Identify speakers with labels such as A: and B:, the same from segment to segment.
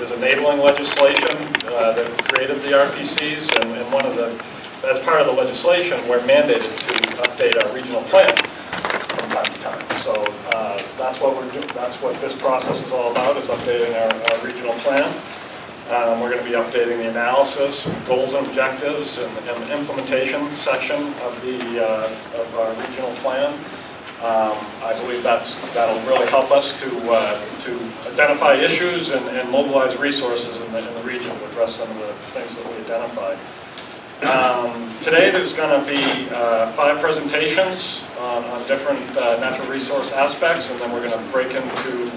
A: there's enabling legislation that created the RPCs, and as part of the legislation, we're mandated to update our regional plan from time to time. So that's what we're doing. That's what this process is all about, is updating our regional plan. We're going to be updating the analysis, goals and objectives, and the implementation section of our regional plan. I believe that'll really help us to identify issues and mobilize resources in the region to address some of the things that we identified. Today there's going to be 5 presentations on different natural resource aspects, and then we're going to break into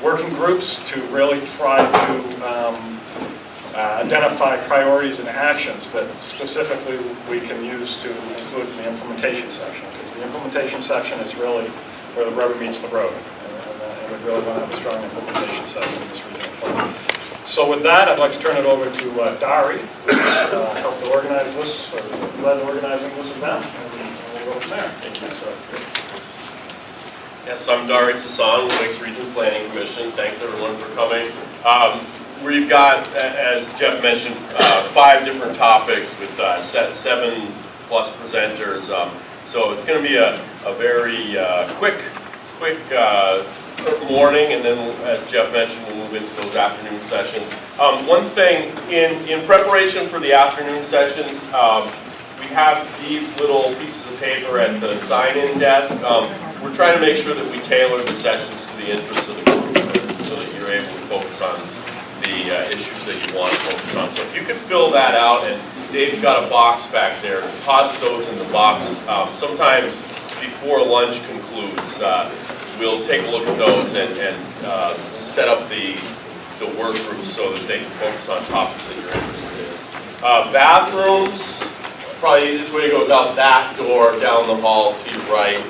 A: working groups to really try to identify priorities and actions that specifically we can use to include in the implementation section, because the implementation section is really where the rubber meets the road, and we really want to have a strong implementation section in this regional plan. So with that, I'd like to turn it over to Dari, who helped to organize this, or led organizing this event, and we'll go from there. Thank you.
B: Yes, I'm Dari Sasan, Lakes Region Planning Commission. Thanks everyone for coming. We've got, as Jeff mentioned, 5 different topics with 7+ presenters. So it's going to be a very quick morning, and then, as Jeff mentioned, we'll move into those afternoon sessions. One thing, in preparation for the afternoon sessions, we have these little pieces of paper at the sign-in desk. We're trying to make sure that we tailor the sessions to the interests of the group, so that you're able to focus on the issues that you want to focus on. So if you could fill that out, and Dave's got a box back there, deposit those in the box. Sometime before lunch concludes, we'll take a look at those and set up the work groups so that they can focus on topics that you're interested in. Bathrooms, probably the easiest way to go is out that door, down the hall to your right.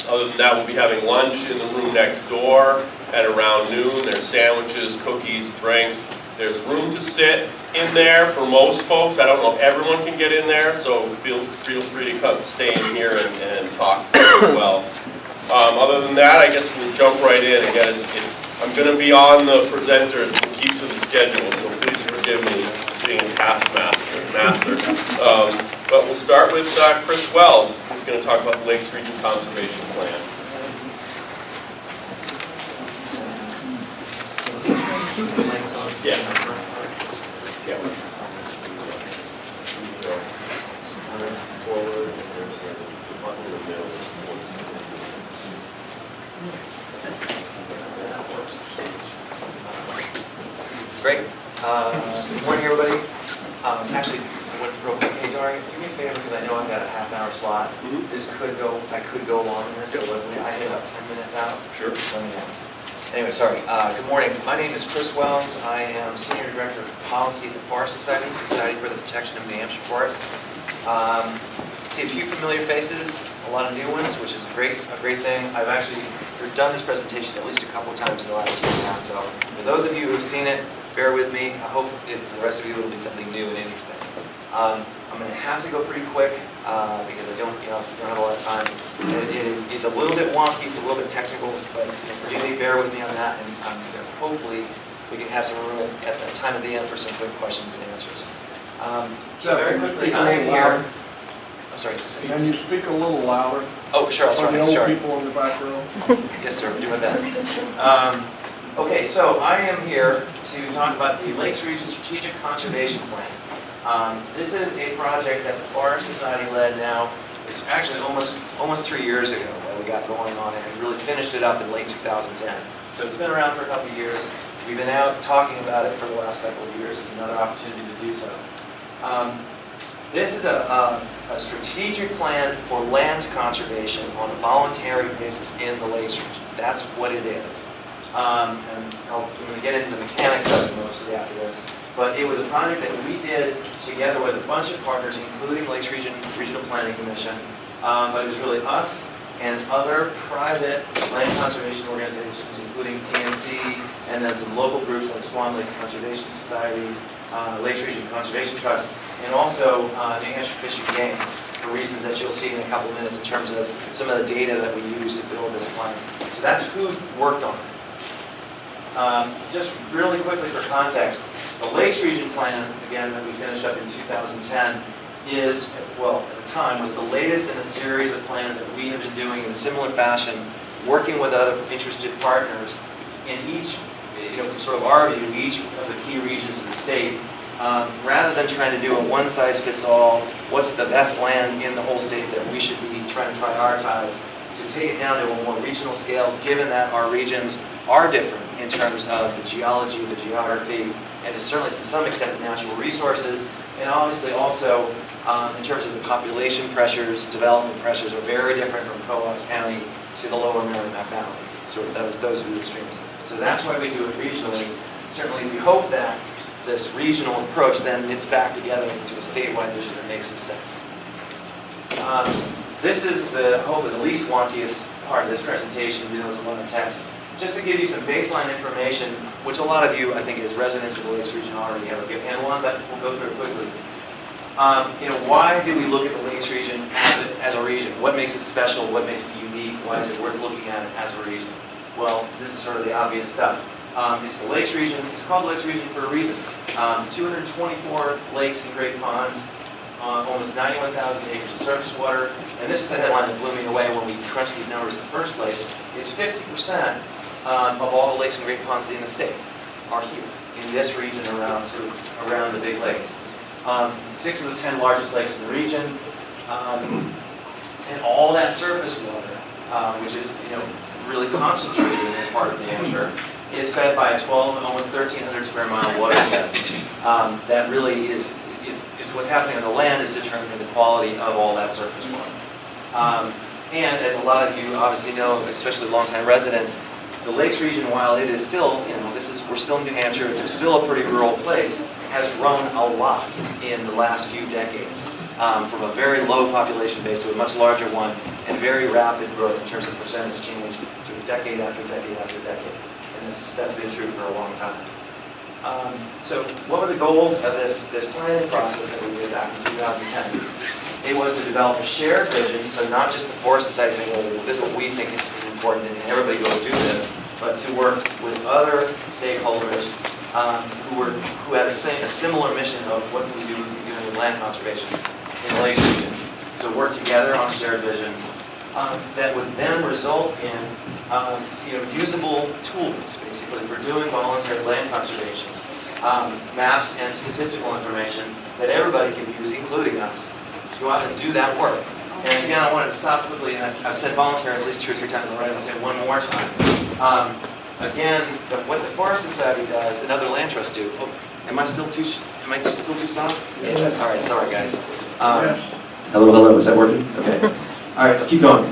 B: Other than that, we'll be having lunch in the room next door at around noon. There's sandwiches, cookies, drinks. There's room to sit in there for most folks. I don't know if everyone can get in there, so feel free to come stay in here and talk as well. Other than that, I guess we'll jump right in. Again, I'm going to be on the presenters to keep to the schedule, so please forgive me for being a taskmaster. But we'll start with Chris Wells, who's going to talk about the Lakes Region Conservation Plan. Yeah. Forward, and there's the button in the middle.
C: Great. Good morning, everybody. Actually, real quick, hey, Dari, do me a favor, because I know I've got a half-hour slot. This could go, I could go along in this, so I hit about 10 minutes out.
B: Sure.
C: Let me know. Anyway, sorry. Good morning. My name is Chris Wells. I am Senior Director of Policy at the Forest Society, Society for the Protection of New Hampshire Forests. See a few familiar faces, a lot of new ones, which is a great thing. I've actually done this presentation at least a couple of times in the last year now, so for those of you who have seen it, bear with me. I hope for the rest of you it'll be something new and interesting. I'm going to have to go pretty quick because I don't have a lot of time. It's a little bit wonky, it's a little bit technical, but forgive me, bear with me on that, and hopefully we can have some room at the time of the end for some quick questions and answers. So very quickly, I am here. I'm sorry.
D: Can you speak a little louder?
C: Oh, sure, I'll try.
D: For the old people in the back row.
C: Yes, sir, do my best. Okay, so I am here to talk about the Lakes Region Strategic Conservation Plan. This is a project that the Forest Society led now. It's actually almost 3 years ago that we got going on it and really finished it up in late 2010. So it's been around for a couple of years. We've been out talking about it for the last couple of years. It's another opportunity to do so. This is a strategic plan for land conservation on a voluntary basis in the Lakes region. That's what it is. And I'm going to get into the mechanics of it mostly after this. But it was a project that we did together with a bunch of partners, including Lakes Regional Planning Commission. But it was really us and other private land conservation organizations, including TNC, and then some local groups like Swan Lakes Conservation Society, Lakes Region Conservation Trust, and also New Hampshire Fish and Game, for reasons that you'll see in a couple of minutes in terms of some of the data that we use to build this plan. So that's who worked on it. Just really quickly for context, the Lakes Region Plan, again, that we finished up in 2010, is, well, at the time, was the latest in a series of plans that we have been doing in a similar fashion, working with other interested partners in each, from sort of our view, each of the key regions of the state, rather than trying to do a one-size-fits-all, what's the best land in the whole state that we should be trying to prioritize, to take it down to a more regional scale, given that our regions are different in terms of the geology, the geography, and certainly to some extent the natural resources, and obviously also in terms of the population pressures, development pressures are very different from Coos County to the lower Merrimack Valley, sort of those are the extremes. So that's why we do it regionally. Certainly we hope that this regional approach then knits back together into a statewide vision that makes some sense. This is hopefully the least wonkiest part of this presentation, even though it's a lot of text. Just to give you some baseline information, which a lot of you, I think, as residents of the Lakes region already have a good handle on, but we'll go through it quickly. Why do we look at the Lakes region as a region? What makes it special? What makes it unique? Why is it worth looking at it as a region? Well, this is sort of the obvious stuff. It's the Lakes region. It's called the Lakes region for a reason. 224 lakes and great ponds, almost 91,000 acres of surface water, and this is the headline that blew me away when we crunched these numbers in the first place, is 50% of all the lakes and great ponds in the state are here, in this region around the big lakes. 6 of the 10 largest lakes in the region, and all that surface water, which is really concentrated in this part of New Hampshire, is fed by a almost 1,300 square mile watershed. That really is what's happening on the land is determining the quality of all that surface water. And as a lot of you obviously know, especially longtime residents, the Lakes region, while it is still, we're still in New Hampshire, it's still a pretty rural place, has grown a lot in the last few decades. From a very low population base to a much larger one, and very rapid growth in terms of percentage change, sort of decade after decade after decade. And that's been true for a long time. So what were the goals of this planning process that we did back in 2010? It was to develop a shared vision, so not just the Forest Society saying, well, this is what we think is important and everybody go do this, but to work with other stakeholders who had a similar mission of what can we do with land conservation in the Lakes region. So work together on a shared vision that would then result in usable tools, basically, for doing voluntary land conservation, maps and statistical information that everybody can use, including us, to go out and do that work. And again, I wanted to stop quickly, and I've said voluntary at least 2 or 3 times already, I'll say one more time. Again, what the Forest Society does, and other land trusts do, am I still too soft? Yeah. All right, sorry guys. Hello, is that working? Okay. All right, I'll keep going.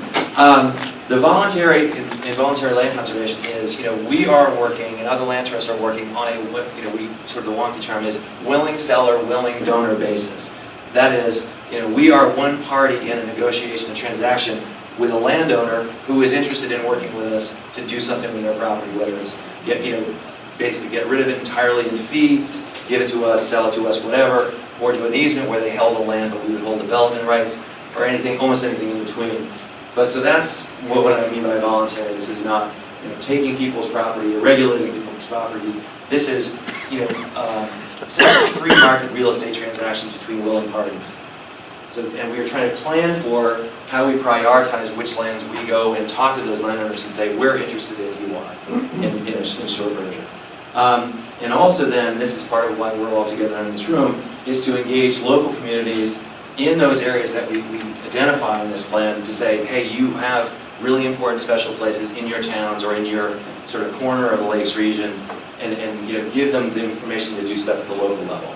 C: The voluntary involuntary land conservation is, we are working, and other land trusts are working on a, we sort of the wonky term is willing seller, willing donor basis. That is, we are one party in a negotiation, a transaction with a landowner who is interested in working with us to do something with their property, whether it's basically get rid of it entirely in fee, give it to us, sell it to us, whatever, or do an easement where they held the land but we would hold development rights, or anything, almost anything in between. But so that's what I mean by voluntary. This is not taking people's property or regulating people's property. This is essentially free market real estate transactions between willing parties. So, and we are trying to plan for how we prioritize which lands we go and talk to those landowners and say, we're interested if you want, in short version. And also then, this is part of why we're all together in this room, is to engage local communities in those areas that we identify in this plan to say, hey, you have really important special places in your towns or in your sort of corner of the Lakes region, and give them the information to do stuff at the local level.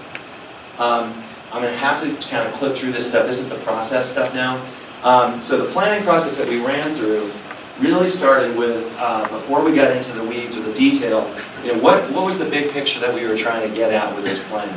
C: I'm going to have to kind of clip through this stuff. This is the process stuff now. So the planning process that we ran through really started with, before we got into the weeds or the detail, what was the big picture that we were trying to get at with this plan?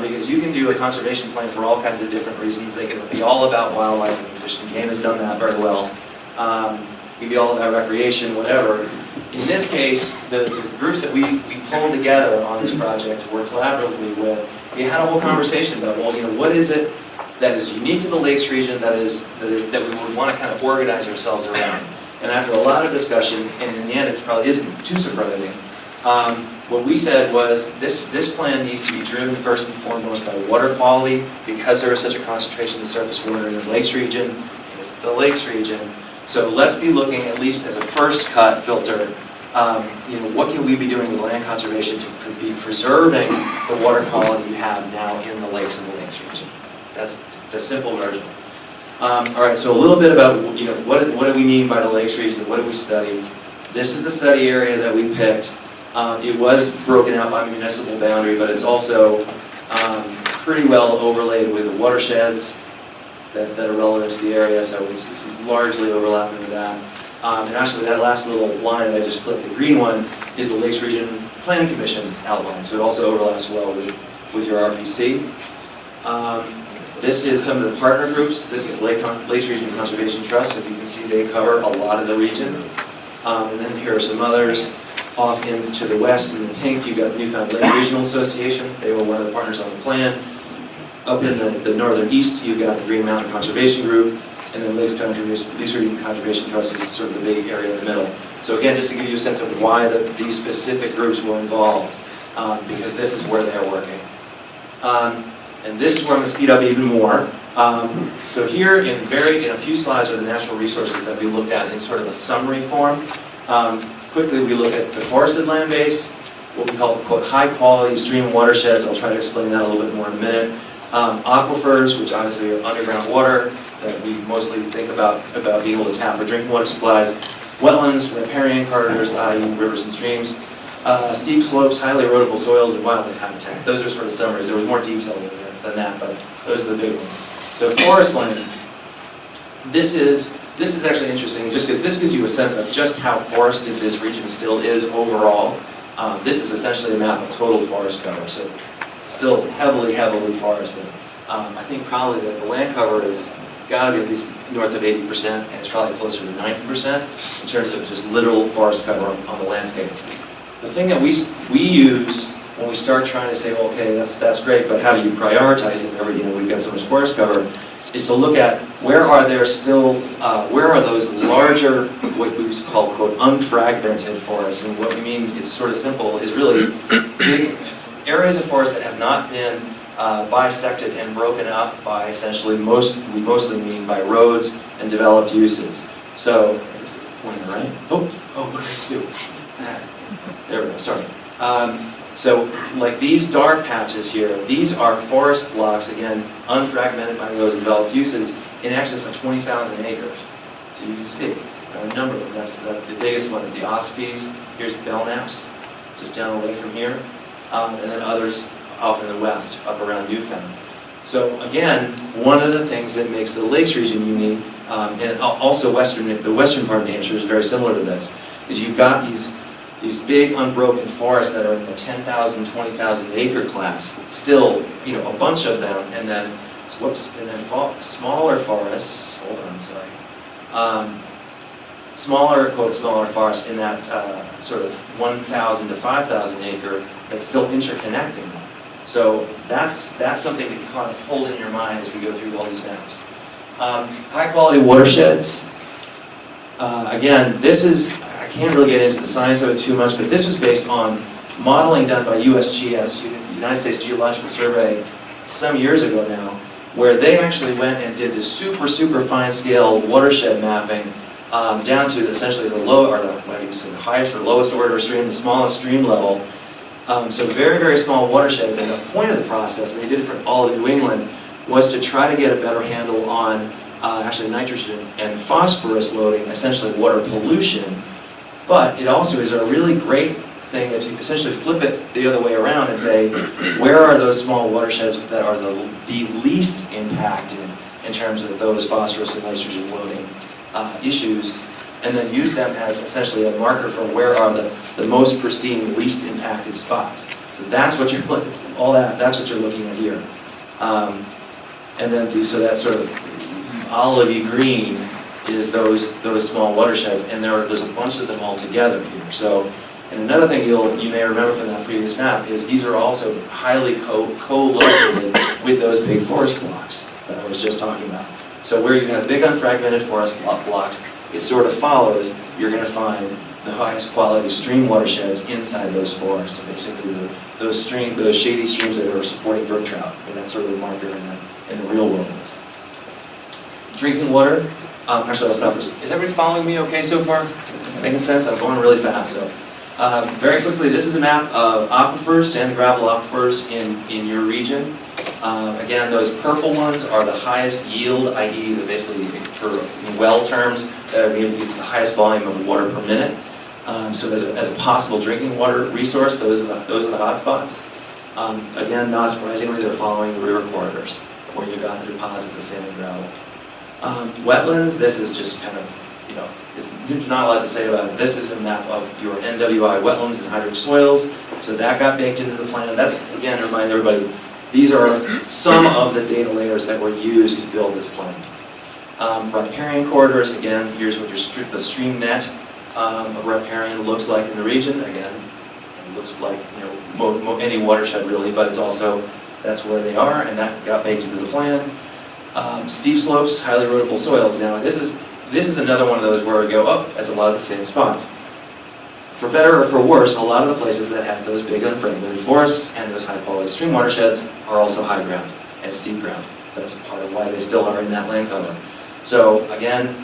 C: Because you can do a conservation plan for all kinds of different reasons. They can be all about wildlife. I mean, Fish and Game has done that very well. It can be all about recreation, whatever. In this case, the groups that we pulled together on this project worked collaboratively with. We had a whole conversation about, well, what is it that is unique to the Lakes region that we would want to kind of organize ourselves around. And after a lot of discussion, and in the end it probably isn't too surprising, What we said was this plan needs to be driven first and foremost by water quality, because there is such a concentration of surface water in the Lakes region. It's the Lakes region. So let's be looking, at least as a first cut filter, what can we be doing with land conservation to be preserving the water quality you have now in the lakes and the Lakes region. That's the simple version. All right, so a little bit about what do we mean by the Lakes region? What do we study? This is the study area that we picked. It was broken out by municipal boundary, but it's also pretty well overlaid with the watersheds that are relevant to the area, so it's largely overlapping with that. And actually that last little line that I just clicked, the green one, is the Lakes Region Planning Commission outline, so it also overlaps well with your RPC. This is some of the partner groups. This is Lakes Region Conservation Trust, so you can see they cover a lot of the region. And then here are some others. Off into the west in the pink, you've got Newfound Lake Regional Association. They were one of the partners on the plan. Up in the northern east, you've got the Green Mountain Conservation Group, and then Lakes Region Conservation Trust is sort of the big area in the middle. So again, just to give you a sense of why these specific groups were involved, because this is where they're working. And this is where I'm going to speed up even more. So here in a few slides are the natural resources that we looked at in sort of a summary form. Quickly, we look at the forested land base, what we call, quote, high-quality stream watersheds. I'll try to explain that a little bit more in a minute. Aquifers, which obviously are underground water that we mostly think about being able to tap for drinking water supplies. Wetlands, riparian corridors, i.e. rivers and streams. Steep slopes, highly erodible soils, and wildlife habitat. Those are sort of summaries. There was more detail than that, but those are the big ones. So forest land. This is actually interesting, just because this gives you a sense of just how forested this region still is overall. This is essentially a map of total forest cover, so still heavily forested. I think probably that the land cover is got to be at least north of 80%, and it's probably closer to 90% in terms of just literal forest cover on the landscape. The thing that we use when we start trying to say, well, okay, that's great, but how do you prioritize it? We've got so much forest cover, is to look at where are those larger, what we call, quote, unfragmented forests. And what we mean, it's sort of simple, is really big areas of forest that have not been bisected and broken up by essentially, we mostly mean by roads and developed uses. So, this is the pointer, right? Oh, what did I just do? There we go, sorry. So, like these dark patches here, these are forest blocks, again, unfragmented by those developed uses, in excess of 20,000 acres. So you can see, there are a number of them. The biggest one is the Ospies. Here's the Belknaps, just down the way from here. And then others off in the west, up around Newfound. So again, one of the things that makes the Lakes region unique, and also the western part of New Hampshire is very similar to this, is you've got these big unbroken forests that are in the 10,000, 20,000 acre class, still, a bunch of them, and then, smaller forests, hold on, sorry, smaller forests in that sort of 1,000 to 5,000 acre that's still interconnecting them. So that's something to kind of hold in your mind as we go through all these maps. High quality watersheds. Again, I can't really get into the science of it too much, but this was based on modeling done by USGS, United States Geological Survey, some years ago now, where they actually went and did this super fine scale watershed mapping down to essentially the highest or lowest order stream, the smallest stream level. So very small watersheds, and the point of the process, and they did it for all of New England, was to try to get a better handle on actually nitrogen and phosphorus loading, essentially water pollution. But it also is a really great thing to essentially flip it the other way around and say, where are those small watersheds that are the least impacted in terms of those phosphorus and nitrogen loading issues, and then use them as essentially a marker for where are the most pristine, least impacted spots. So that's what you're that's what you're looking at here. And then so that sort of olivey green is those small watersheds, and there's a bunch of them all together here. So, and another thing you may remember from that previous map is these are also highly co-located with those big forest blocks that I was just talking about. So where you have big unfragmented forest blocks, it sort of follows, you're going to find the highest quality stream watersheds inside those forests. So basically, those shady streams that are supporting brook trout. I mean, that's sort of the marker in the real world. Drinking water. Actually, I'll stop this. Is everybody following me okay so far? Making sense? I'm going really fast. So, very quickly, this is a map of aquifers, sand and gravel aquifers in your region. Again, those purple ones are the highest yield, i.e., basically for well terms, that are able to get the highest volume of water per minute. So as a possible drinking water resource, those are the hot spots. Again, not surprisingly, they're following the river corridors, where you've got the deposits of sand and gravel. Wetlands, this is just kind of, there's not a lot to say about it. This is a map of your NWI wetlands and hydric soils, so that got baked into the plan. That's, again, to remind everybody, these are some of the data layers that were used to build this plan. Riparian corridors, again, here's what the stream net of riparian looks like in the region. Again, it looks like any watershed really, but it's also, that's where they are, and that got baked into the plan. Steep slopes, highly erodible soils. Now, this is another one of those where we go, oh, that's a lot of the same spots. For better or for worse, a lot of the places that have those big unfragmented forests and those high-quality stream watersheds are also high ground and steep ground. That's part of why they still are in that land cover. So again,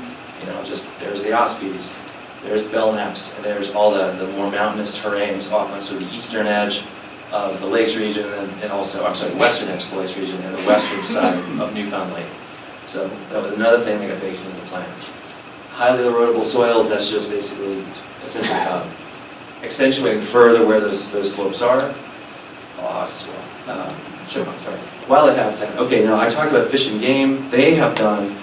C: just there's the Ospies, there's Belknaps, and there's all the more mountainous terrains off on sort of the eastern edge of the Lakes region, and also, I'm sorry, western edge of the Lakes region and the western side of Newfound Lake. So that was another thing that got baked into the plan. Highly erodible soils, that's just basically, essentially accentuating further where those slopes are. Sure, sorry. Wildlife habitat. Okay, now I talked about fish and game. They have done,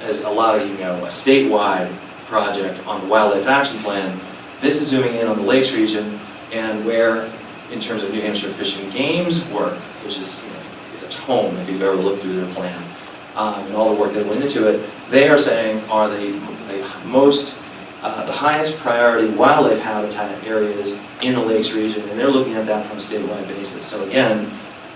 C: as a lot of you know, a statewide project on the Wildlife Action Plan. This is zooming in on the Lakes region and where, in terms of New Hampshire Fish and Game's work, which is, it's a tome if you've ever looked through their plan, and all the work that went into it, they are saying are the highest priority wildlife habitat areas in the Lakes region, and they're looking at that from a statewide basis. So again,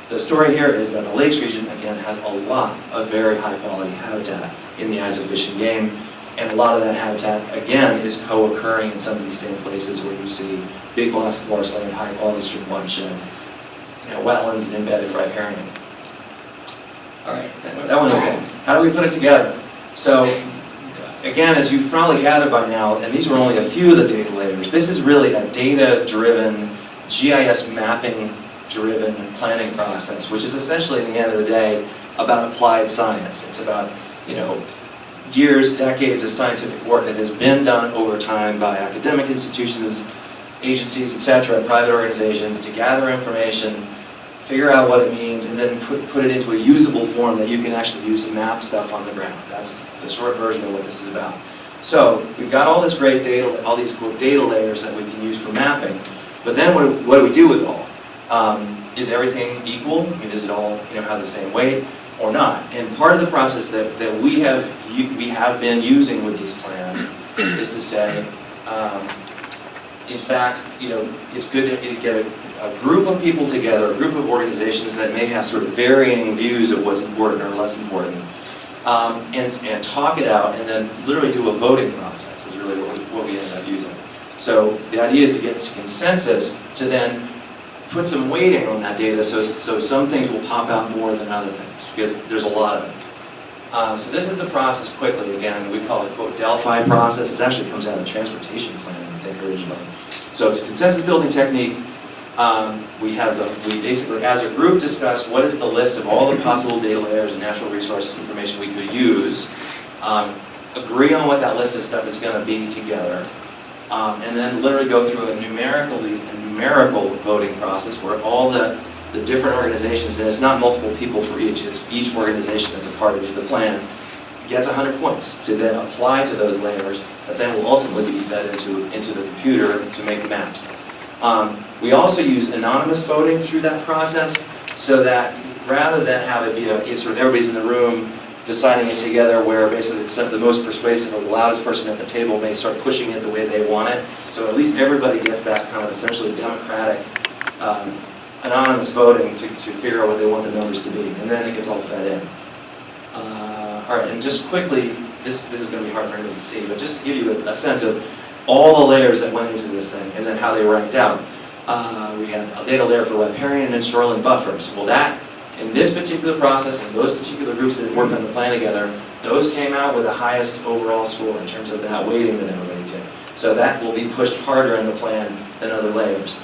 C: the story here is that the Lakes region, again, has a lot of very high quality habitat in the eyes of Fish and Game, and a lot of that habitat, again, is co-occurring in some of these same places where you see big blocks of forest land, high quality stream watersheds, wetlands, and embedded riparian. All right, that went okay. How do we put it together? So, again, as you've probably gathered by now, and these were only a few of the data layers, this is really a data-driven, GIS mapping-driven planning process, which is essentially, in the end of the day, about applied science. It's about, years, decades of scientific work that has been done over time by academic institutions, agencies, etc., private organizations, to gather information, figure out what it means, and then put it into a usable form that you can actually use to map stuff on the ground. That's the short version of what this is about. So we've got all this great data, all these cool data layers that we can use for mapping, but then what do we do with it all? Is everything equal? I mean, does it all have the same weight or not? And part of the process that we have been using with these plans is to say, in fact, it's good to get a group of people together, a group of organizations that may have sort of varying views of what's important or less important, and talk it out, and then literally do a voting process is really what we ended up using. So the idea is to get to consensus to then put some weighting on that data so some things will pop out more than other things, because there's a lot of it. So this is the process quickly. Again, we call it, quote, Delphi process. It actually comes out of transportation planning, I think, originally. So it's a consensus building technique. We basically, as a group, discuss what is the list of all the possible data layers and natural resources information we could use, agree on what that list of stuff is going to be together, and then literally go through a numerical voting process where all the different organizations, and it's not multiple people for each, it's each organization that's a part of the plan, gets 100 points to then apply to those layers that then will ultimately be fed into the computer to make maps. We also use anonymous voting through that process, so that rather than have it be sort of everybody's in the room deciding it together, where basically the most persuasive or the loudest person at the table may start pushing it the way they want it. So at least everybody gets that kind of essentially democratic, anonymous voting to figure out what they want the numbers to be, and then it gets all fed in. All right, and just quickly, this is going to be hard for everybody to see, but just to give you a sense of all the layers that went into this thing and then how they ranked out. We had a data layer for riparian and shoreline buffers. Well, that, in this particular process, and those particular groups that worked on the plan together, those came out with the highest overall score in terms of that weighting that everybody did. So that will be pushed harder in the plan than other layers.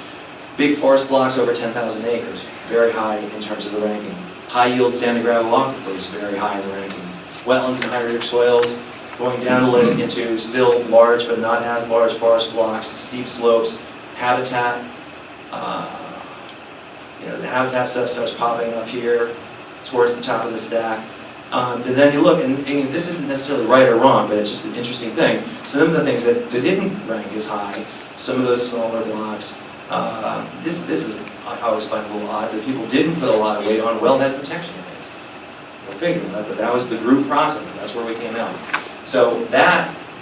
C: Big forest blocks over 10,000 acres, very high in terms of the ranking. High yield sand and gravel aquifers, very high in the ranking. Wetlands and high rich soils, going down the list into still large but not as large forest blocks, steep slopes, habitat. The habitat stuff starts popping up here towards the top of the stack. And then you look, and this isn't necessarily right or wrong, but it's just an interesting thing. Some of the things that didn't rank as high, some of those smaller blocks, this is, I always find a little odd, that people didn't put a lot of weight on wellhead protection areas. We're figuring that was the group process, that's where we came out. So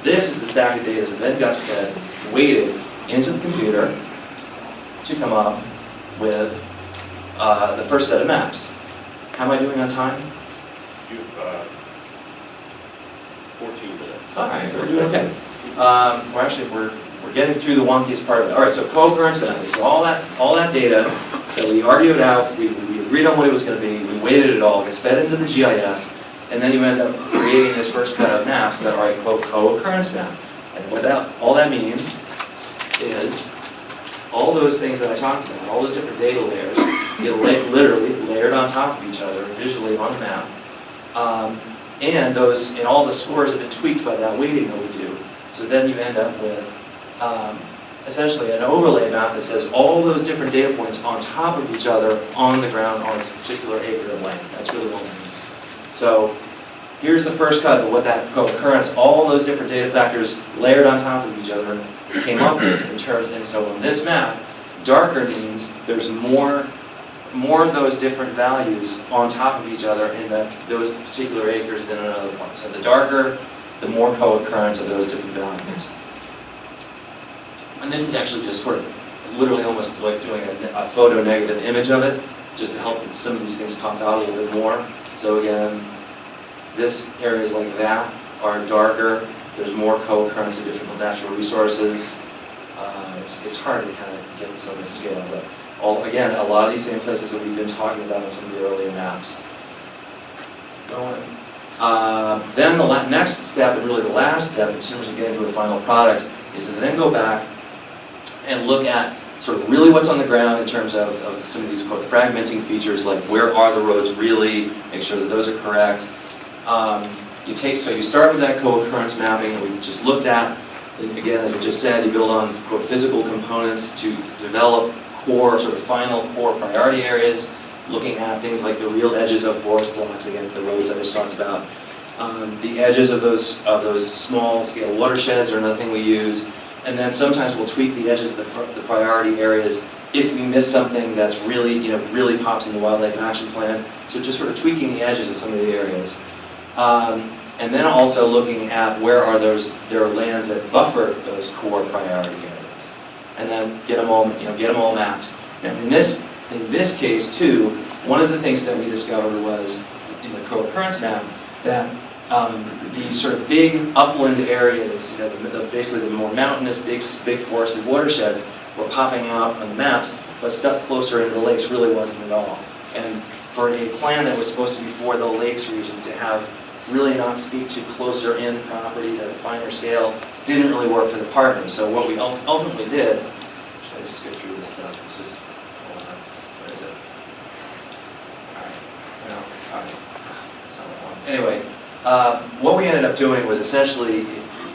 C: this is the stack of data that then got fed, weighted into the computer to come up with the first set of maps. How am I doing on time?
B: You've 14 minutes.
C: All right, we're doing okay. We're getting through the wonkiest part of it. All right, so co-occurrence method. So all that data that we argued out, we agreed on what it was going to be, we weighted it all, gets fed into the GIS, and then you end up creating this first cut of maps that are a co-occurrence map. And what all that means is all those things that I talked about, all those different data layers, get literally layered on top of each other visually on the map. And all the scores have been tweaked by that weighting that we do. So then you end up with essentially an overlay map that says all those different data points on top of each other on the ground on a particular acre of land. That's really what it means. So here's the first cut of what that co-occurrence, all those different data factors layered on top of each other came up with in terms. And so on this map, darker means there's more of those different values on top of each other in those particular acres than another one. So the darker, the more co-occurrence of those different values. And this is actually just sort of literally almost like doing a photo negative image of it, just to help some of these things pop out a little bit more. So again, this areas like that are darker. There's more co-occurrence of different natural resources. It's hard to kind of get this on the scale, but again, a lot of these same places that we've been talking about in some of the earlier maps. Then the next step, and really the last step in terms of getting to a final product, is to then go back and look at sort of really what's on the ground in terms of some of these quote fragmenting features, like where are the roads really, make sure that those are correct. So you start with that co-occurrence mapping that we just looked at. Then again, as I just said, you build on quote physical components to develop sort of final core priority areas, looking at things like the real edges of forest blocks, again, the roads I just talked about. The edges of those small scale watersheds are another thing we use. And then sometimes we'll tweak the edges of the priority areas if we miss something that's really, really pops in the wildlife action plan. So just sort of tweaking the edges of some of the areas. And then also looking at where there are lands that buffer those core priority areas. And then get them all mapped. Now in this case too, one of the things that we discovered was in the co-occurrence map that these sort of big upland areas, basically the more mountainous, big forested watersheds were popping out on the maps, but stuff closer into the lakes really wasn't at all. And for a plan that was supposed to be for the lakes region to have really not speak to closer in properties at a finer scale didn't really work for the partners. So what we ultimately did, should I just skip through this stuff? It's just, hold on, where is it? All right, that's not what I want. Anyway. What we ended up doing was essentially,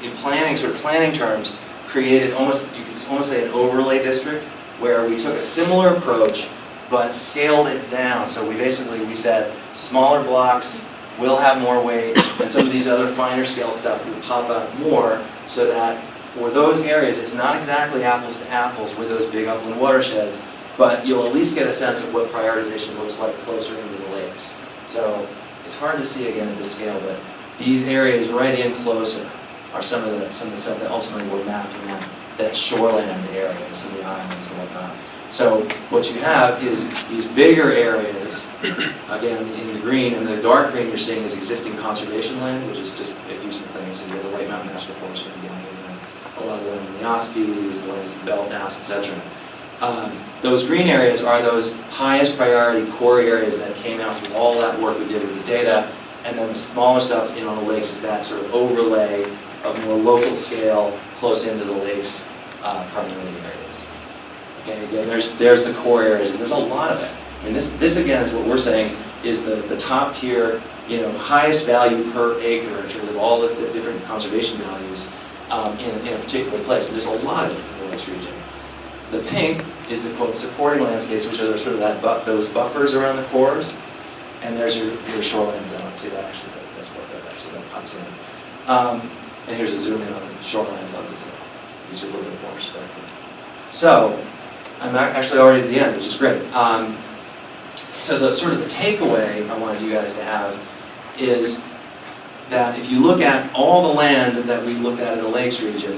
C: in planning terms, created you could almost say an overlay district, where we took a similar approach, but scaled it down. So we said, smaller blocks will have more weight, and some of these other finer scale stuff will pop out more, so that for those areas, it's not exactly apples to apples with those big upland watersheds, but you'll at least get a sense of what prioritization looks like closer into the lakes. So it's hard to see again at this scale, but these areas right in closer are some of the stuff that ultimately were mapped in that shoreland area, and some of the islands and whatnot. So what you have is these bigger areas, again in the green, and the dark green you're seeing is existing conservation land, which is just a useful thing. So you have the White Mountain National Forest again. a lot of the land in the Ospies, the lands in the Belknaps, etc. Those green areas are those highest priority core areas that came out from all that work we did with the data, and then the smaller stuff on the lakes is that sort of overlay of more local scale, close into the lakes priority areas. Okay, again, there's the core areas, and there's a lot of it. I mean, this again is what we're saying is the top tier, highest value per acre in terms of all the different conservation values in a particular place. And there's a lot of it in the lakes region. The pink is the quote supporting landscapes, which are sort of those buffers around the cores, and there's your shoreline zone. See that actually? That's what that actually pops in. And here's a zoom in on the shoreline zones itself. These are a little bit more perspective. So I'm actually already at the end, which is great. So the sort of the takeaway I wanted you guys to have is that if you look at all the land that we looked at in the lakes region,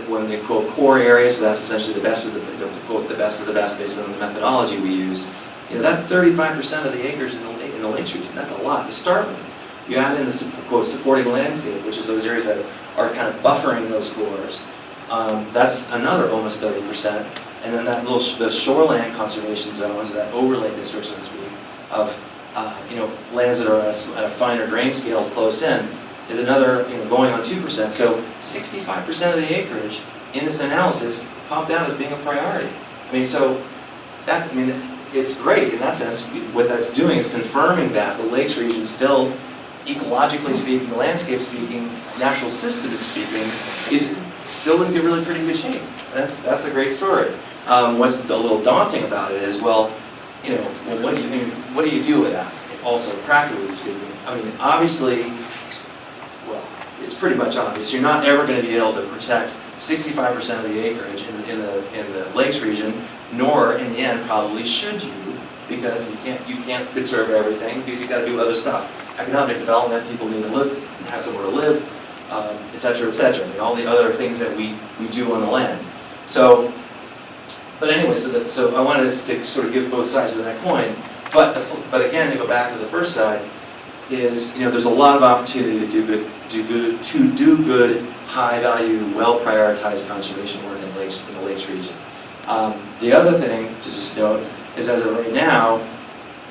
C: when they quote core areas, so that's essentially the best of the best of the best based on the methodology we used. That's 35% of the acres in the lakes region. That's a lot to start with. You add in the quote supporting landscape, which is those areas that are kind of buffering those cores. That's another almost 30%. And then that the shoreland conservation zones, or that overlay district, so to speak, of lands that are at a finer grain scale close in, is another going on 2%. So 65% of the acreage in this analysis popped out as being a priority. It's great in that sense. What that's doing is confirming that the lakes region still, ecologically speaking, landscape speaking, natural systems speaking, is still in really pretty good shape. That's a great story. What's a little daunting about it is, what do you do with that? Also, practically speaking, obviously, it's pretty much obvious. You're not ever going to be able to protect 65% of the acreage in the lakes region, nor in the end probably should you, because you can't conserve everything because you've got to do other stuff. Economic development, people need to live and have somewhere to live, et cetera, et cetera. All the other things that we do on the land. But anyway, so I wanted us to sort of give both sides of that coin. But again, to go back to the first side, is there's a lot of opportunity to do good, high value, well prioritized conservation work in the lakes region. The other thing to just note is, as of right now,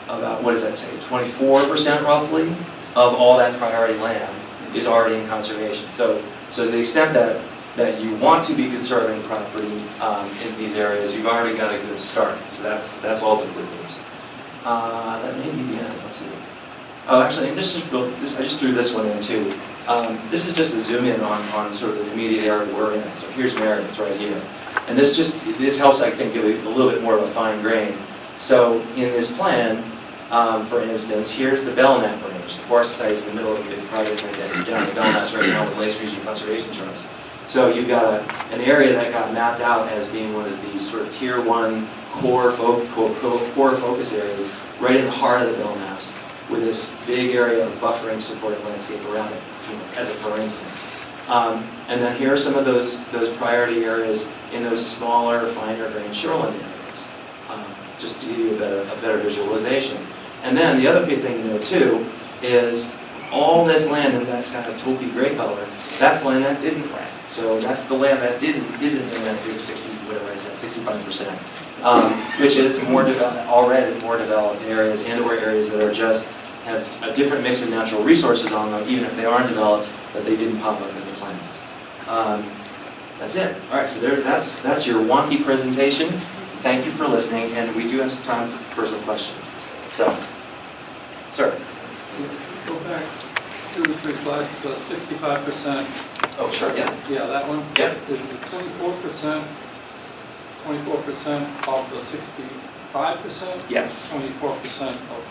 C: about 24% roughly of all that priority land is already in conservation. So to the extent that you want to be conserving property in these areas, you've already got a good start. So that's also good news. That may be the end. Let's see. Oh, actually, I just threw this one in too. This is just a zoom in on sort of the immediate area we're in. So here's Marion, it's right here. And this helps, I think, give a little bit more of a fine grain. So in this plan, for instance, here's the Belknap Range. The Forest Society is in the middle of a big project right down the Belknaps right now with Lakes Region Conservation Trust. So you've got an area that got mapped out as being one of these sort of tier 1 core focus areas right in the heart of the Belknaps, with this big area of buffering supporting landscape around it, as a for instance. And then here are some of those priority areas in those smaller, finer grained shoreline areas, just to give you a better visualization. And then the other big thing to note too is all this land in that kind of taupey gray color, that's land that didn't plant. So that's the land that isn't in that big 65%, which is already more developed areas and/or areas that are just have a different mix of natural resources on them, even if they aren't developed, but they didn't pop up in the plan. That's it. All right, so that's your wonky presentation. Thank you for listening, and we do have some time for some questions. So, sir.
E: Go back 2 or 3 slides, the 65%.
C: Oh, sure, yeah.
E: Yeah, that one?
C: Yep.
E: Is the 24% of the 65%?
C: Yes.
E: 24% of...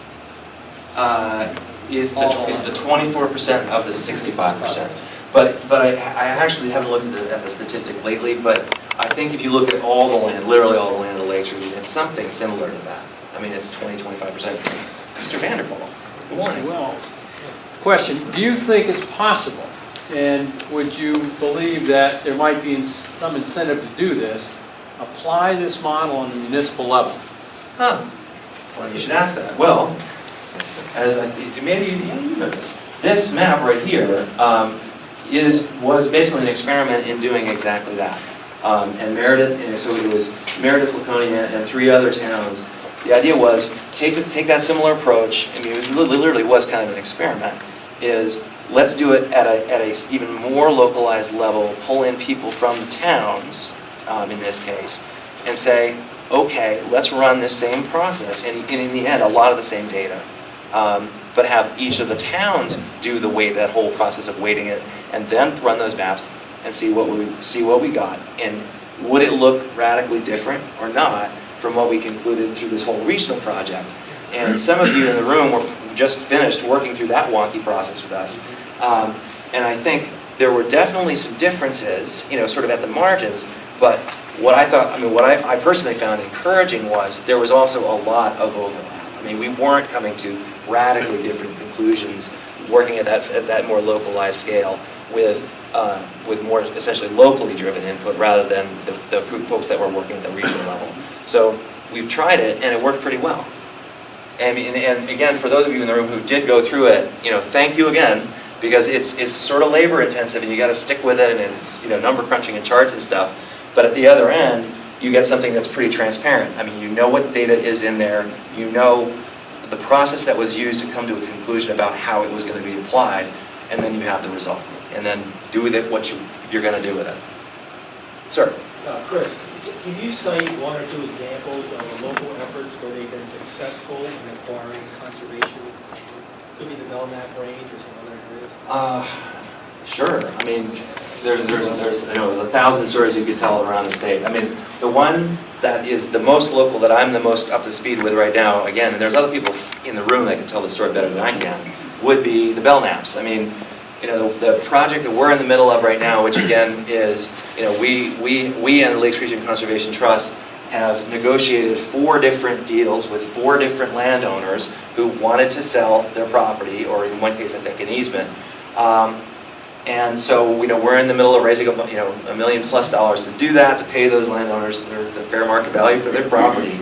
C: Is the 24% of the 65%. But I actually haven't looked at the statistic lately, but I think if you look at all the land, literally all the land in the lakes region, it's something similar to that. It's 20-25%. Mr. Vanderpool, good morning.
F: Mr. Wells. Question, do you think it's possible, and would you believe that there might be some incentive to do this, apply this model on the municipal level?
C: Huh. Well, you should ask that. Well, maybe you know this. This map right here was basically an experiment in doing exactly that. And Meredith, and so it was Meredith, Laconia, and 3 other towns. The idea was take that similar approach. I mean, it literally was kind of an experiment. Is let's do it at a even more localized level. Pull in people from the towns, in this case, and say, okay, let's run this same process. And in the end, a lot of the same data. But have each of the towns do that whole process of weighting it, and then run those maps and see what we got. And would it look radically different or not from what we concluded through this whole regional project? And some of you in the room were just finished working through that wonky process with us. And I think there were definitely some differences, sort of at the margins, but what I personally found encouraging was there was also a lot of overlap. I mean, we weren't coming to radically different conclusions working at that more localized scale with more essentially locally driven input rather than the folks that were working at the regional level. So we've tried it and it worked pretty well. And again, for those of you in the room who did go through it, thank you again, because it's sort of labor intensive and you got to stick with it, and it's number crunching and charts and stuff. But at the other end, you get something that's pretty transparent. I mean, you know what data is in there, you know the process that was used to come to a conclusion about how it was going to be applied, and then you have the result. And then do with it what you're going to do with it. Sir?
G: Chris, can you cite 1 or 2 examples of local efforts where they've been successful in acquiring conservation? Could be the Belknap Range or some other areas?
C: Sure. I mean, there's 1,000 stories you could tell around the state. I mean, the one that is the most local, that I'm the most up to speed with right now, again, and there's other people in the room that can tell the story better than I can, would be the Belknaps. I mean, the project that we're in the middle of right now, which again is, we and the Lakes Region Conservation Trust have negotiated 4 different deals with 4 different landowners who wanted to sell their property, or in one case, I think, an easement. And so, we're in the middle of raising $1 million+ to do that, to pay those landowners the fair market value for their property.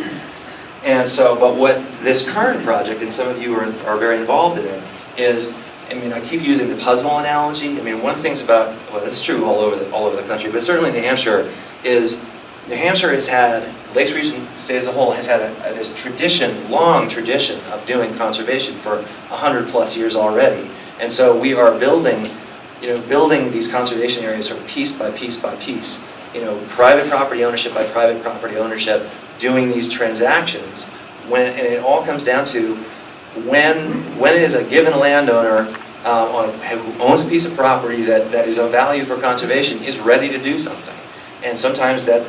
C: And so, but what this current project, and some of you are very involved in it, is, I keep using the puzzle analogy. One of the things about, well, this is true all over the country, but certainly New Hampshire, is New Hampshire has had, Lakes Region State as a whole, has had this long tradition of doing conservation for 100+ years already. And so we are building these conservation areas sort of piece by piece by piece. Private property ownership by private property ownership, doing these transactions. And it all comes down to when is a given landowner who owns a piece of property that is of value for conservation is ready to do something. And sometimes that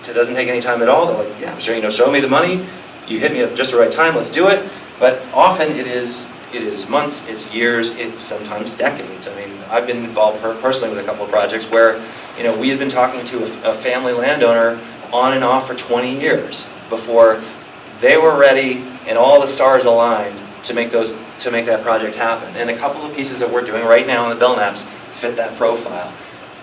C: doesn't take any time at all. They're like, yeah, sure, show me the money, you hit me at just the right time, let's do it. But often it is months, it's years, it's sometimes decades. I've been involved personally with a couple of projects where, we had been talking to a family landowner on and off for 20 years before they were ready and all the stars aligned to make that project happen. And a couple of pieces that we're doing right now in the Belknaps fit that profile.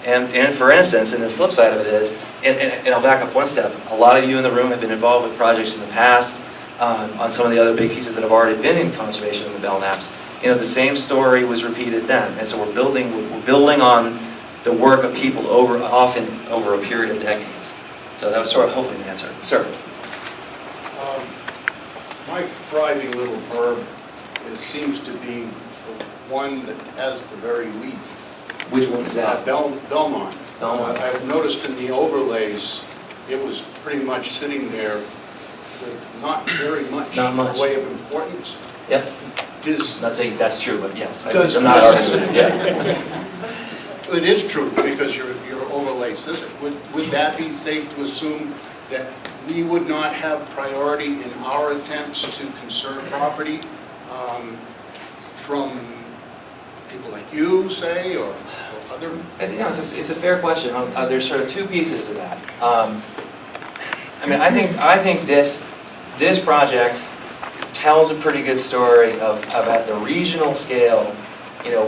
C: And for instance, and the flip side of it is, and I'll back up one step, a lot of you in the room have been involved with projects in the past on some of the other big pieces that have already been in conservation in the Belknaps. The same story was repeated then. And so we're building on the work of people often over a period of decades. So that was sort of hopefully an answer. Sir?
H: My thriving little verb, it seems to be the one that has the very least.
C: Which one is that?
H: Belmont.
C: Belmont.
H: I've noticed in the overlays, it was pretty much sitting there with not very much
C: Not much.
H: in the way of importance.
C: Yep.
H: Is,
C: I'm not saying that's true, but yes.
H: Does-
C: I'm not arguing with it. Yeah.
H: it is true, because your overlay says it. Would that be safe to assume that we would not have priority in our attempts to conserve property from people like you, say, or other?
C: I think it's a fair question. There's sort of 2 pieces to that. I think this project tells a pretty good story of at the regional scale,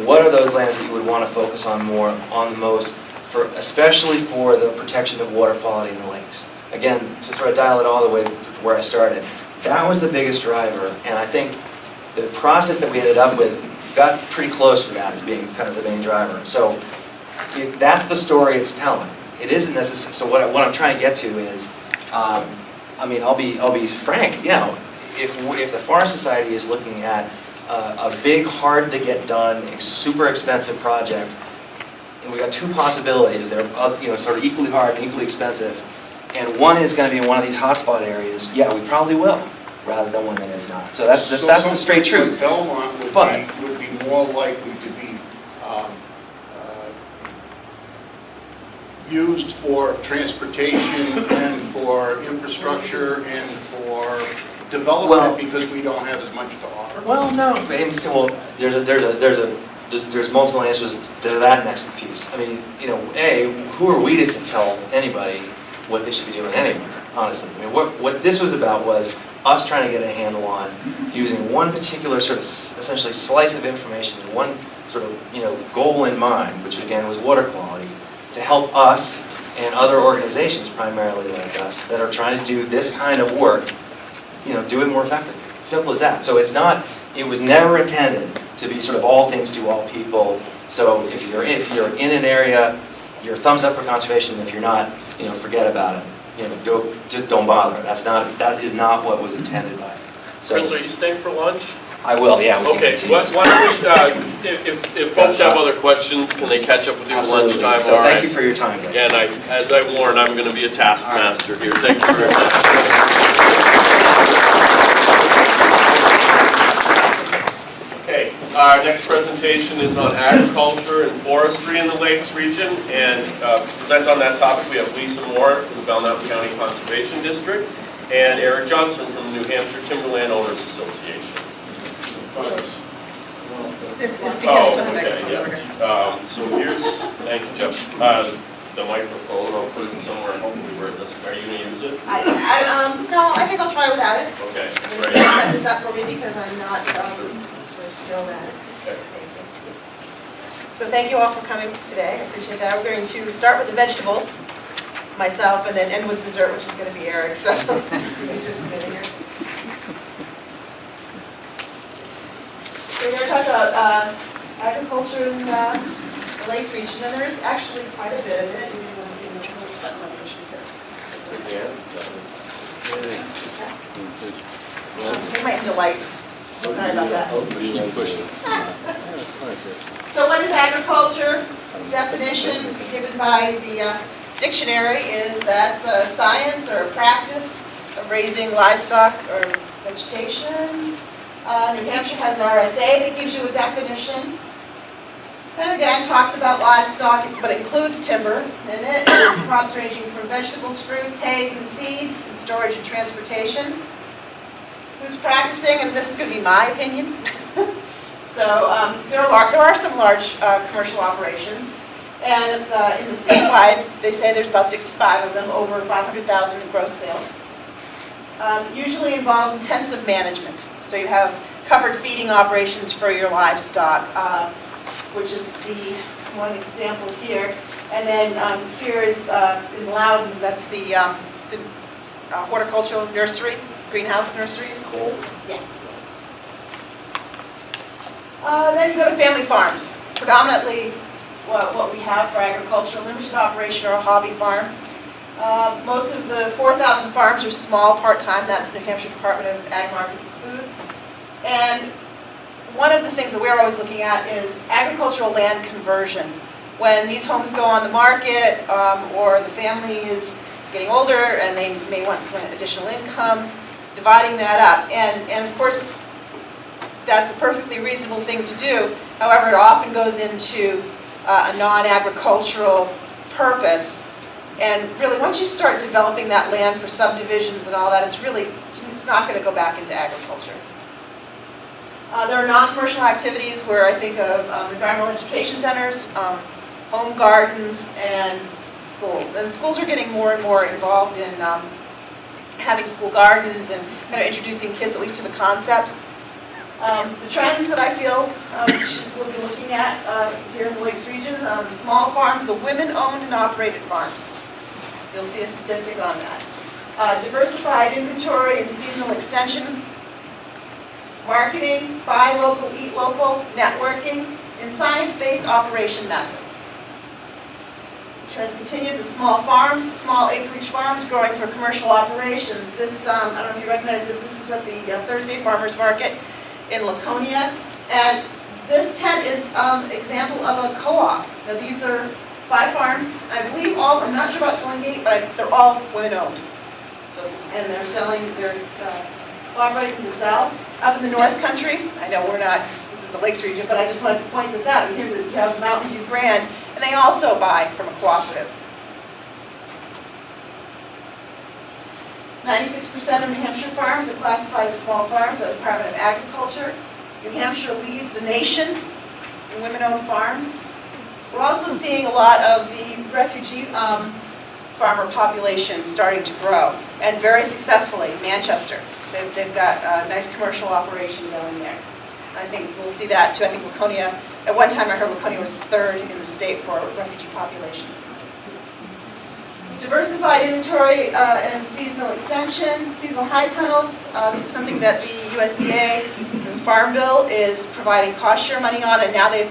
C: what are those lands that you would want to focus on the most, especially for the protection of water quality in the lakes. Again, to sort of dial it all the way to where I started, that was the biggest driver, and I think the process that we ended up with got pretty close to that as being kind of the main driver. So that's the story it's telling. It isn't necessarily, so what I'm trying to get to is, I mean, I'll be frank, you know, if the Forest Society is looking at a big, hard to get done, super expensive project, and we got two possibilities, they're you know, sort of equally hard and equally expensive, and one is going to be in one of these hotspot areas, yeah, we probably will, rather than one that is not. So that's the straight truth.
H: So Belmont would be more likely to be used for transportation and for infrastructure and for development because we don't have as much to offer?
C: Well, no, well, there's multiple answers to that next piece. I mean, you know, who are we to tell anybody what they should be doing anywhere, honestly? I mean, what this was about was us trying to get a handle on using one particular sort of essentially slice of information, one sort of, you know, goal in mind, which again was water quality, to help us and other organizations, primarily like us, that are trying to do this kind of work, you know, do it more effectively. Simple as that. So it was never intended to be sort of all things to all people. So if you're in an area, your thumbs up for conservation. If you're not, you know, forget about it. You know, just don't bother. That is not what was intended by it. So
B: Chris, are you staying for lunch?
C: I will, yeah. We can
B: Okay,
C: continue.
B: why don't we, if folks have other questions, can they catch up with you at
C: Absolutely.
B: lunchtime?
C: So
B: All
C: thank
B: right.
C: you for your time, guys.
B: And as I warned, I'm going to be a taskmaster here. Thank you very much. Okay, our next presentation is on agriculture and forestry in the Lakes region. And to present on that topic, we have Lisa Moore from the Belknap County Conservation District and Eric Johnson from the New Hampshire Timberland Owners Association.
I: It's because
B: Oh,
I: of the
B: okay,
I: microphone.
B: yeah. So here's, thank you, Jeff. The microphone, I'll put it somewhere, hopefully where this, are you going to use it?
I: No, I think I'll try without it.
B: Okay,
I: Just
B: great.
I: set this up for me because I'm not very skilled at it.
B: Okay.
I: Thank you. So thank you all for coming today. I appreciate that. We're going to start with the vegetable, myself, and then end with dessert, which is going to be Eric. So it's just a minute here. We're going to talk about agriculture in the Lakes region, and there is actually quite a bit of it. You may want to give me a little button on push it to. We might have to light. Sorry about that. So what is agriculture? Definition given by the dictionary is that science or practice of raising livestock or vegetation. New Hampshire has an RSA that gives you a definition. And again, talks about livestock, but includes timber in it, and crops ranging from vegetables, fruits, hays, and seeds, and storage and transportation. Who's practicing, and this is going to be my opinion. So there are some large commercial operations, and in the statewide, they say there's about 65 of them, over 500,000 in gross sales. Usually involves intensive management. So you have covered feeding operations for your livestock, which is the one example here. And then here is in Loudon, that's the horticultural nursery, greenhouse nurseries.
C: Cool.
I: Yes. Then you go to family farms. Predominantly what we have for agriculture, limited operation or a hobby farm. Most of the 4,000 farms are small, part-time. That's New Hampshire Department of Ag Markets and Foods. And one of the things that we're always looking at is agricultural land conversion. When these homes go on the market or the family is getting older and they may want some additional income, dividing that up. And of course, that's a perfectly reasonable thing to do. However, it often goes into a non-agricultural purpose. And really, once you start developing that land for subdivisions and all that, it's not going to go back into agriculture. There are non-commercial activities where I think of environmental education centers, home gardens, and schools. And schools are getting more and more involved in having school gardens and kind of introducing kids at least to the concepts. The trends that I feel we'll be looking at here in the Lakes region, the small farms, the women-owned and operated farms. You'll see a statistic on that. Diversified inventory and seasonal extension, marketing, buy local, eat local, networking, and science-based operation methods. trend continues, the small farms, small acreage farms growing for commercial operations. This, I don't know if you recognize this, this is what the Thursday Farmers Market in Laconia. And this tent is example of a co-op. Now these are 5 farms, I believe all, I'm not sure about Twillingate, but they're all women-owned. So, and they're selling, they're cooperating to sell. Up in the North Country, I know we're not, this is the Lakes region, but I just wanted to point this out. And here you have Mountain View Grand, and they also buy from a cooperative. 96% of New Hampshire farms are classified as small farms by the Department of Agriculture. New Hampshire leads the nation in women-owned farms. We're also seeing a lot of the refugee farmer population starting to grow, and very successfully. Manchester, they've got a nice commercial operation going there. And I think we'll see that too. I think Laconia, at one time I heard Laconia was 3rd in the state for refugee populations. Diversified inventory and seasonal extension, seasonal high tunnels. This is something that the USDA, the Farm Bill, is providing cost share money on, and now they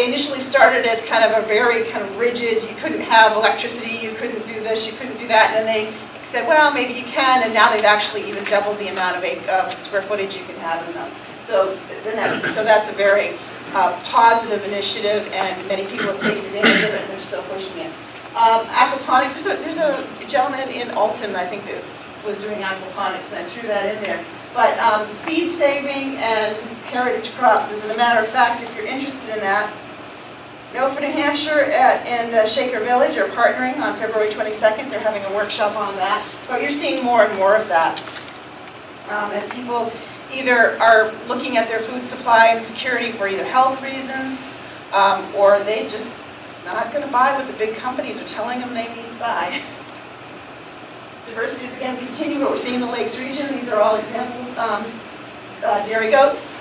I: initially started as kind of a very kind of rigid, you couldn't have electricity, you couldn't do this, you couldn't do that, and then they said, well, maybe you can, and now they've actually even doubled the amount of square footage you can have in them. So that's a very positive initiative, and many people have taken advantage of it, and they're still pushing it. Aquaponics, there's a gentleman in Alton, I think, was doing aquaponics, and I threw that in there. But seed saving and heritage crops, as a matter of fact, if you're interested in that, for New Hampshire and Shaker Village are partnering on February 22nd. They're having a workshop on that. But you're seeing more and more of that as people either are looking at their food supply and security for either health reasons or they just not going to buy what the big companies are telling them they need to buy. Diversity is again continuing what we're seeing in the Lakes region. These are all examples. Dairy goats,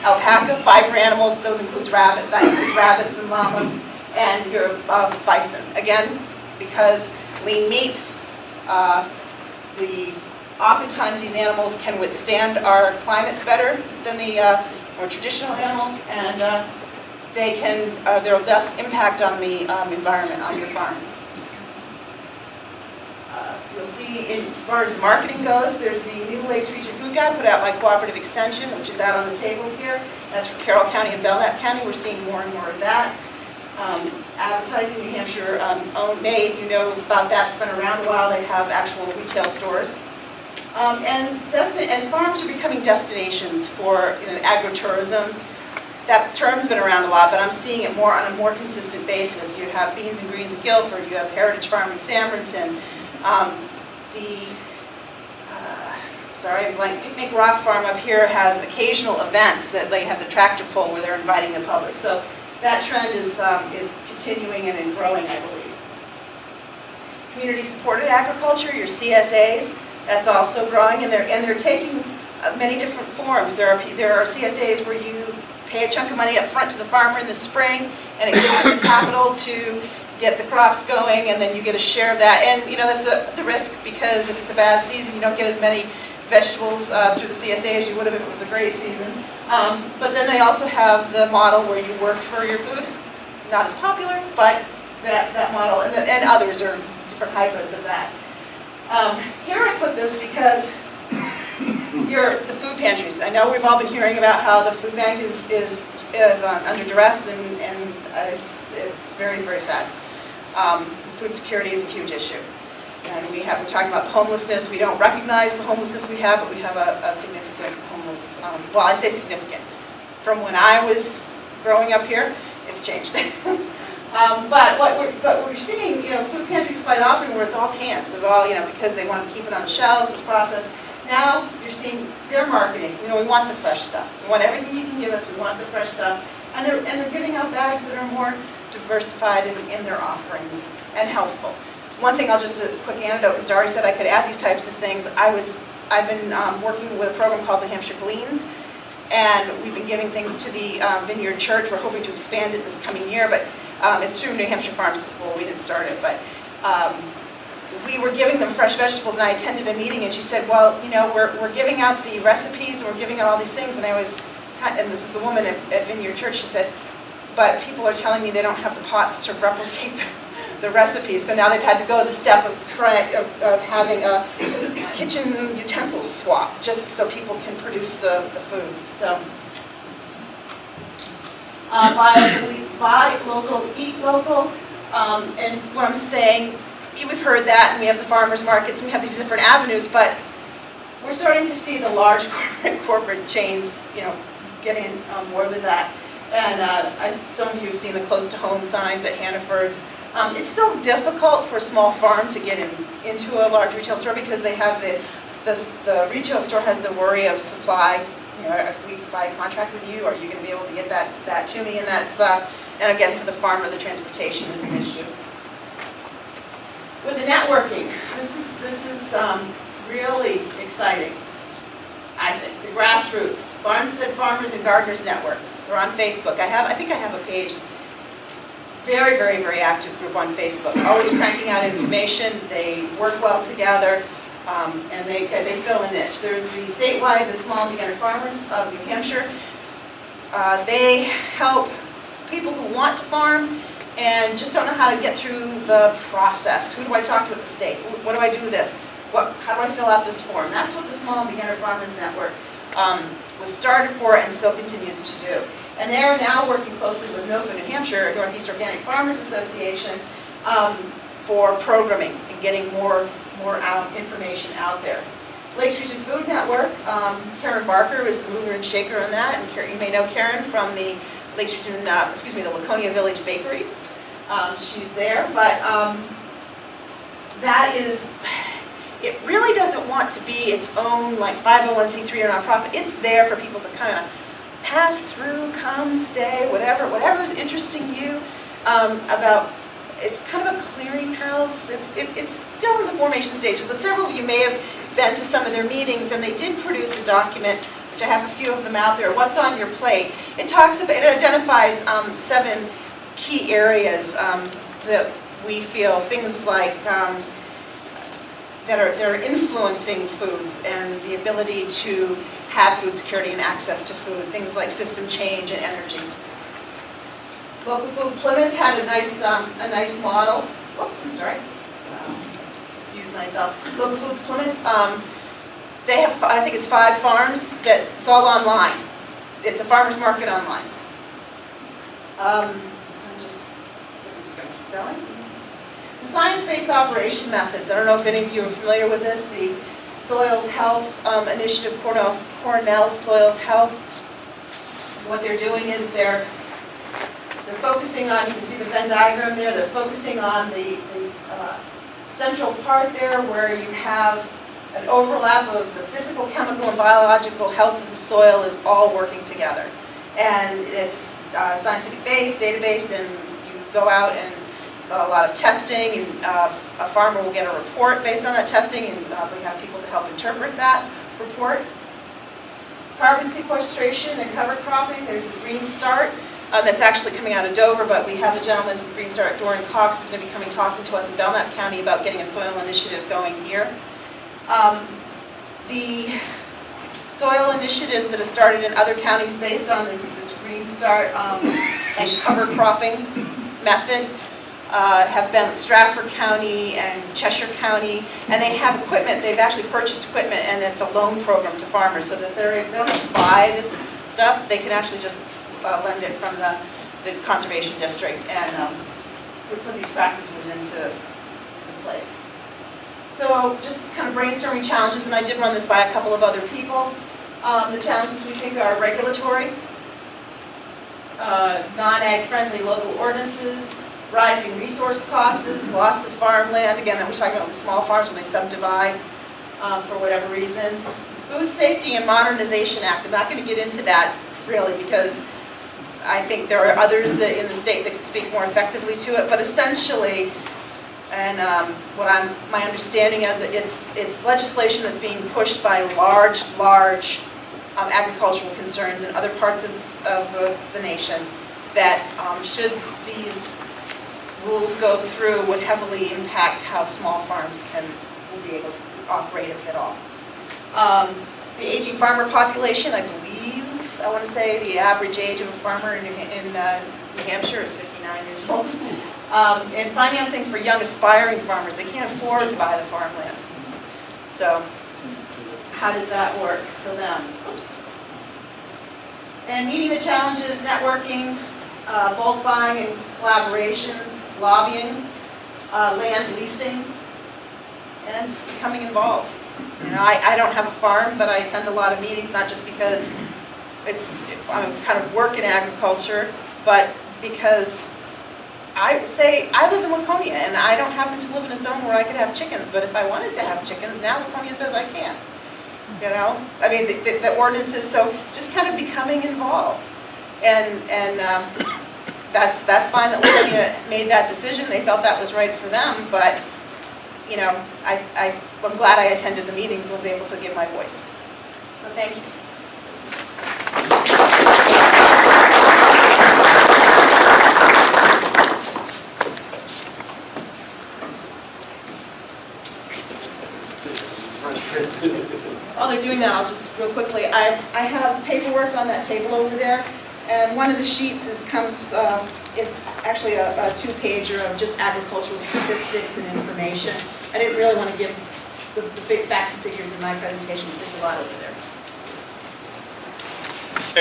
I: alpaca, fiber animals, that includes rabbits and llamas, and your bison. Again, because lean meats, oftentimes these animals can withstand our climates better than the more traditional animals, and they'll less impact on the environment on your farm. You'll see, as far as marketing goes, there's the new Lakes Region Food Guide put out by Cooperative Extension, which is out on the table here. That's for Carroll County and Belknap County. We're seeing more and more of that. Advertising, New Hampshire owned made, you know about that. It's been around a while. They have actual retail stores. And farms are becoming destinations for agritourism. That term's been around a lot, but I'm seeing it more on a more consistent basis. You have Beans and Greens in Guilford. You have Heritage Farm in Samberton. Picnic Rock Farm up here has occasional events that they have the tractor pull where they're inviting the public. So that trend is continuing and growing, I believe. Community-supported agriculture, your CSAs, that's also growing, and they're taking many different forms. There are CSAs where you pay a chunk of money up front to the farmer in the spring, and it gives them the capital to get the crops going, and then you get a share of that. And that's the risk, because if it's a bad season, you don't get as many vegetables through the CSA as you would have if it was a great season. But then they also have the model where you work for your food. Not as popular, but that model, and others are different hybrids of that. Here I put this because the food pantries. I know we've all been hearing about how the food bank is under duress, and it's very, very sad. Food security is a huge issue. And we're talking about homelessness. We don't recognize the homelessness we have, but we have a significant homeless, well, I say significant. From when I was growing up here, it's changed. But what we're seeing, food pantries quite often where it's all canned. It was all, because they wanted to keep it on the shelves, it was processed. Now you're seeing their marketing. We want the fresh stuff. We want everything you can give us. We want the fresh stuff. And they're giving out bags that are more diversified in their offerings and healthful. One thing, just a quick anecdote, because Dari said I could add these types of things. I've been working with a program called New Hampshire Gleans, and we've been giving things to the Vineyard Church. We're hoping to expand it this coming year, but it's through New Hampshire Farms School. We didn't start it, but we were giving them fresh vegetables, and I attended a meeting, and she said, well, we're giving out the recipes, and we're giving out all these things, and and this is the woman at Vineyard Church, she said, but people are telling me they don't have the pots to replicate the recipes. So now they've had to go the step of having a kitchen utensils swap, just so people can produce the food. So, buy local, eat local. And what I'm saying, we've heard that, and we have the farmers markets, and we have these different avenues, but we're starting to see the large corporate chains, getting on board with that. And some of you have seen the close to home signs at Hannaford's. It's still difficult for a small farm to get into a large retail store because they have the retail store has the worry of supply. If I contract with you, are you going to be able to get that to me? And that's and again, for the farmer, the transportation is an issue. With the networking, this is really exciting, I think. The grassroots, Barnstead Farmers and Gardeners Network. They're on Facebook. I think I have a page. Very, very, very active group on Facebook. Always cranking out information. They work well together, and they fill a niche. There's the statewide, the Small and Beginner Farmers of New Hampshire. They help people who want to farm and just don't know how to get through the process. Who do I talk to at the state? What do I do with this? How do I fill out this form? That's what the Small and Beginner Farmers Network was started for and still continues to do. And they are now working closely with NOFA New Hampshire, Northeast Organic Farmers Association, for programming and getting more information out there. Lakes Region Food Network, Karen Barker is the mover and shaker on that, and you may know Karen from the Lakes Region, the Laconia Village Bakery. She's there, but that is, it really doesn't want to be its own like 501c3 or nonprofit. It's there for people to kind of pass through, come, stay, whatever is interesting you about. It's kind of a clearinghouse. It's still in the formation stages, but several of you may have been to some of their meetings, and they did produce a document, which I have a few of them out there. What's on your plate? It identifies 7 key areas that we feel, things like that are influencing foods and the ability to have food security and access to food, things like system change and energy. Local Food Plymouth had a nice model. Whoops, I'm sorry. Confused myself. Local Foods Plymouth, they have, I think it's 5 farms that it's all online. It's a farmer's market online. I'm just going to keep going. The science-based operation methods. I don't know if any of you are familiar with this. The Soils Health Initiative, Cornell Soils Health. What they're doing is they're focusing on, you can see the Venn diagram there, they're focusing on the central part there where you have an overlap of the physical, chemical, and biological health of the soil is all working together. And it's scientific-based, data-based, and you go out and a lot of testing, and a farmer will get a report based on that testing, and we have people to help interpret that report. Carbon sequestration and cover cropping, there's the Green Start. That's actually coming out of Dover, but we have a gentleman from Green Start, Dorian Cox, who's going to be coming talking to us in Belknap County about getting a soil initiative going here. The soil initiatives that have started in other counties based on this Green Start and cover cropping method have been Stratford County and Cheshire County, and they have equipment. They've actually purchased equipment, and it's a loan program to farmers, so that they don't have to buy this stuff. They can actually just lend it from the conservation district, and we put these practices into place. So just kind of brainstorming challenges, and I did run this by a couple of other people. The challenges we think are regulatory, non-ag friendly local ordinances, rising resource costs, loss of farmland, again, that we're talking about the small farms when they subdivide for whatever reason. Food Safety and Modernization Act, I'm not going to get into that really because I think there are others in the state that could speak more effectively to it, but essentially, and my understanding is it's legislation that's being pushed by large agricultural concerns in other parts of the nation that should these rules go through would heavily impact how small farms will be able to operate, if at all. The aging farmer population, I want to say the average age of a farmer in New Hampshire is 59 89 years old. And financing for young aspiring farmers. They can't afford to buy the farmland. So how does that work for them? Oops. And meeting the challenges, networking, bulk buying and collaborations, lobbying, land leasing, and just becoming involved. You know, I don't have a farm, but I attend a lot of meetings, not just because I'm kind of work in agriculture, but because I live in Laconia, and I don't happen to live in a zone where I could have chickens, but if I wanted to have chickens, now Laconia says I can't. You know, I mean, the ordinances, so just kind of becoming involved. And that's fine that Laconia made that decision. They felt that was right for them, but, you know, I'm glad I attended the meetings and was able to give my voice. So thank you. While they're doing that, I'll just real quickly, I have paperwork on that table over there, and one of the sheets comes, actually a two-pager of just agricultural statistics and information. I didn't really want to give the big facts and figures in my presentation, but there's a lot over there.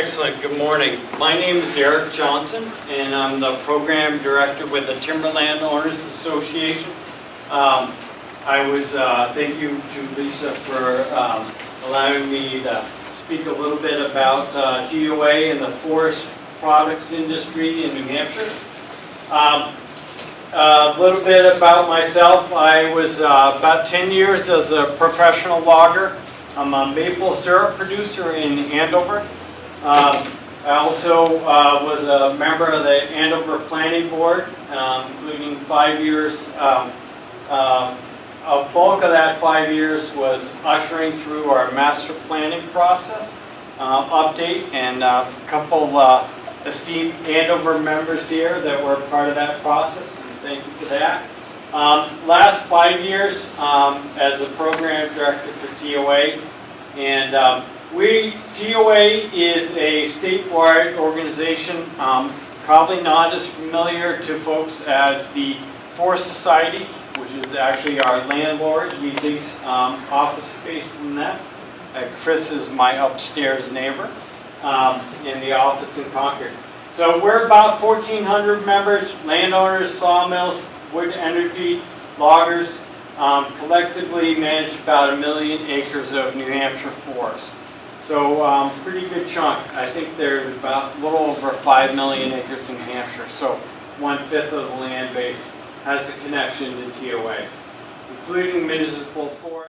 J: Excellent. Good morning. My name is Eric Johnson, and I'm the program director with the Timberland Owners Association. Thank you to Lisa for allowing me to speak a little bit about TOA and the forest products industry in New Hampshire. A little bit about myself. I was about 10 years as a professional logger. I'm a maple syrup producer in Andover. I also was a member of the Andover Planning Board, including 5 years. A bulk of that 5 years was ushering through our master planning process update, and a couple esteemed Andover members here that were part of that process, and thank you for that. Last 5 years as a program director for TOA, and TOA is a statewide organization, probably not as familiar to folks as the Forest Society, which is actually our landlord. We lease office space from them. Chris is my upstairs neighbor in the office in Concord. So we're about 1,400 members, landowners, sawmills, wood energy, loggers, collectively manage about 1 million acres of New Hampshire forest. So pretty good chunk. I think there's about a little over 5 million acres in New Hampshire. So 1/5 of the land base has a connection to TOA, including municipal forest.